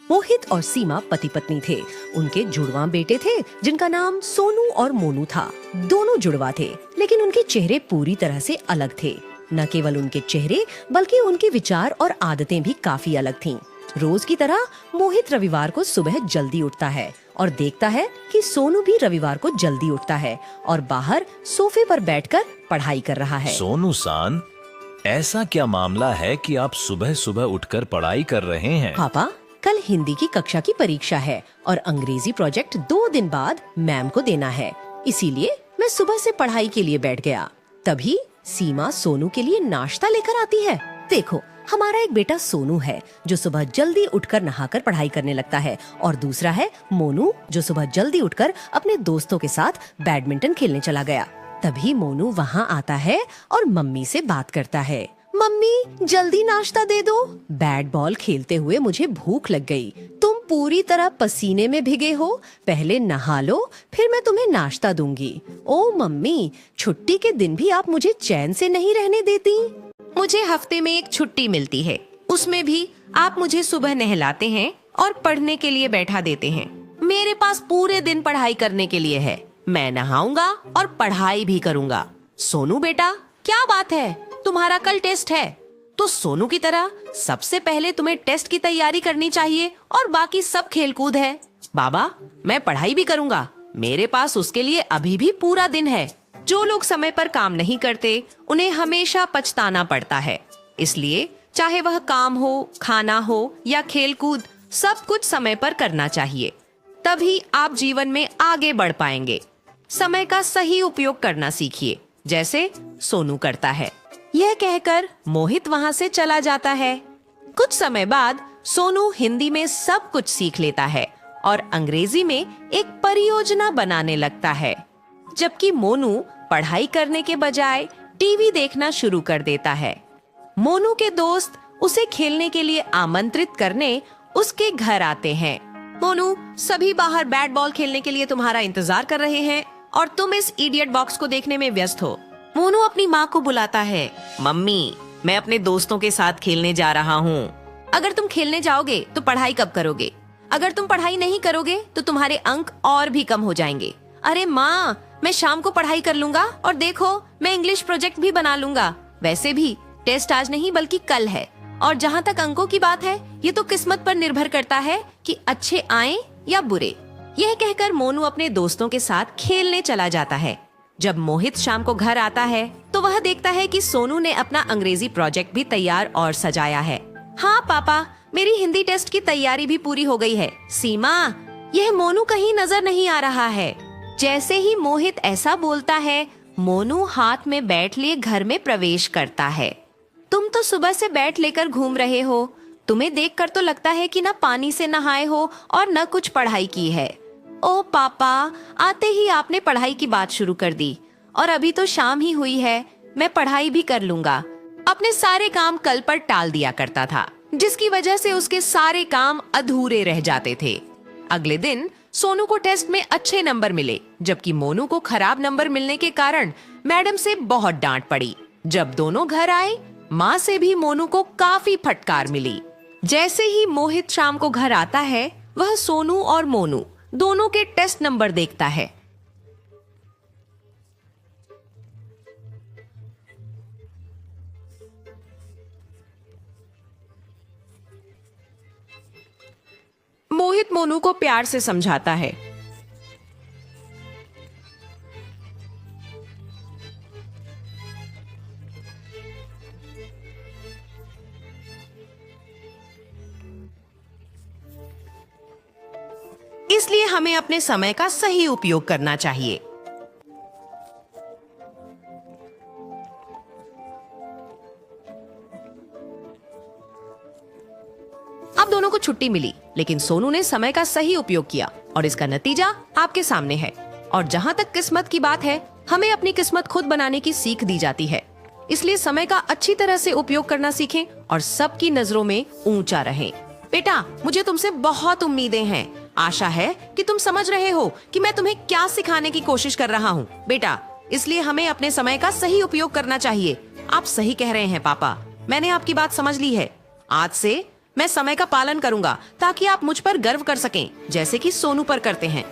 मोहित और सीमा पति पत्नी थे। उनके जुड़वा बेटे थे जिनका नाम सोनू और मोनू था। दोनों जुड़वा थे, लेकिन उनके चेहरे पूरी तरह से अलग थे। न केवल उनके चेहरे बल्कि उनके विचार और आदतें भी काफी अलग थीं। रोज की तरह मोहित रविवार को सुबह जल्दी उठता है और देखता है कि सोनू भी रविवार को जल्दी उठता है और बाहर सोफे पर बैठकर पढ़ाई कर रहा है। सोनू सान, ऐसा क्या मामला है कि आप सुबह सुबह उठकर पढ़ाई कर रहे हैं? पापा, कल हिंदी की कक्षा की परीक्षा है और अंग्रेजी प्रोजेक्ट 2 दिन बाद मैम को देना है, इसीलिए मैं सुबह से पढ़ाई के लिए बैठ गया। तभी सीमा सोनू के लिए नाश्ता लेकर आती है। देखो, हमारा एक बेटा सोनू है जो सुबह जल्दी उठकर नहाकर पढ़ाई करने लगता है और दूसरा है मोनू जो सुबह जल्दी उठकर अपने दोस्तों के साथ बैडमिंटन खेलने चला गया। तभी मोनू वहाँ आता है और मम्मी से बात करता है। मम्मी, जल्दी नाश्ता दे दो। बैट बॉल खेलते हुए मुझे भूख लग गई। तुम पूरी तरह पसीने में भीगे हो, पहले नहा लो, फिर मैं तुम्हें नाश्ता दूंगी। ओ मम्मी, छुट्टी के दिन भी आप मुझे चैन से नहीं रहने देती। मुझे हफ्ते में एक छुट्टी मिलती है, उसमें भी आप मुझे सुबह नहलाते हैं और पढ़ने के लिए बैठा देते हैं। मेरे पास पूरे दिन पढ़ाई करने के लिए है। मैं नहाऊंगा और पढ़ाई भी करूंगा। सोनू बेटा, क्या बात है, तुम्हारा कल टेस्ट है, तो सोनू की तरह सबसे पहले तुम्हें टेस्ट की तैयारी करनी चाहिए और बाकी सब खेलकूद है। बाबा, मैं पढ़ाई भी करूंगा, मेरे पास उसके लिए अभी भी पूरा दिन है। जो लोग समय पर काम नहीं करते, उन्हें हमेशा पछताना पड़ता है। इसलिए चाहे वह काम हो, खाना हो या खेलकूद, सब कुछ समय पर करना चाहिए। तभी आप जीवन में आगे बढ़ पाएंगे। समय का सही उपयोग करना सीखिए, जैसे सोनू करता है। यह कहकर मोहित वहाँ से चला जाता है। कुछ समय बाद सोनू हिंदी में सब कुछ सीख लेता है और अंग्रेजी में एक परियोजना बनाने लगता है, जबकि मोनू पढ़ाई करने के बजाय टीवी देखना शुरू कर देता है। मोनू के दोस्त उसे खेलने के लिए आमंत्रित करने उसके घर आते हैं। मोनू, सभी बाहर बैट बॉल खेलने के लिए तुम्हारा इंतजार कर रहे हैं और तुम इस इडियट बॉक्स को देखने में व्यस्त हो। मोनू अपनी माँ को बुलाता है। मम्मी, मैं अपने दोस्तों के साथ खेलने जा रहा हूँ। अगर तुम खेलने जाओगे तो पढ़ाई कब करोगे? अगर तुम पढ़ाई नहीं करोगे तो तुम्हारे अंक और भी कम हो जाएंगे। अरे माँ, मैं शाम को पढ़ाई कर लूंगा और देखो, मैं इंग्लिश प्रोजेक्ट भी बना लूंगा। वैसे भी टेस्ट आज नहीं बल्कि कल है, और जहाँ तक अंकों की बात है, ये तो किस्मत पर निर्भर करता है कि अच्छे आए या बुरे। यह कहकर मोनू अपने दोस्तों के साथ खेलने चला जाता है। जब मोहित शाम को घर आता है तो वह देखता है कि सोनू ने अपना अंग्रेजी प्रोजेक्ट भी तैयार और सजाया है। हाँ पापा, मेरी हिंदी टेस्ट की तैयारी भी पूरी हो गई है। सीमा, यह मोनू कहीं नजर नहीं आ रहा है। जैसे ही मोहित ऐसा बोलता है, मोनू हाथ में बैट लिए घर में प्रवेश करता है। तुम तो सुबह से बैट लेकर घूम रहे हो। तुम्हें देखकर तो लगता है कि न पानी से नहाए हो और न कुछ पढ़ाई की है। ओ पापा, आते ही आपने पढ़ाई की बात शुरू कर दी, और अभी तो शाम ही हुई है। मैं पढ़ाई भी कर लूंगा। अपने सारे काम कल पर टाल दिया करता था, जिसकी वजह से उसके सारे काम अधूरे रह जाते थे। अगले दिन सोनू को टेस्ट में अच्छे नंबर मिले, जबकि मोनू को खराब नंबर मिलने के कारण मैडम से बहुत डांट पड़ी। जब दोनों घर आए, माँ से भी मोनू को काफी फटकार मिली। जैसे ही मोहित शाम को घर आता है, वह सोनू और मोनू दोनों के टेस्ट नंबर देखता है। मोहित मोनू को प्यार से समझाता है। इसलिए हमें अपने समय का सही उपयोग करना चाहिए। अब दोनों को छुट्टी मिली, लेकिन सोनू ने समय का सही उपयोग किया और इसका नतीजा आपके सामने है। और जहाँ तक किस्मत की बात है, हमें अपनी किस्मत खुद बनाने की सीख दी जाती है। इसलिए समय का अच्छी तरह से उपयोग करना सीखें और सबकी नजरों में ऊंचा रहें। बेटा, मुझे तुमसे बहुत उम्मीदें हैं। आशा है कि तुम समझ रहे हो कि मैं तुम्हें क्या सिखाने की कोशिश कर रहा हूँ। बेटा, इसलिए हमें अपने समय का सही उपयोग करना चाहिए। आप सही कह रहे हैं पापा, मैंने आपकी बात समझ ली है। आज से मैं समय का पालन करूंगा ताकि आप मुझ पर गर्व कर सकें, जैसे कि सोनू पर करते हैं।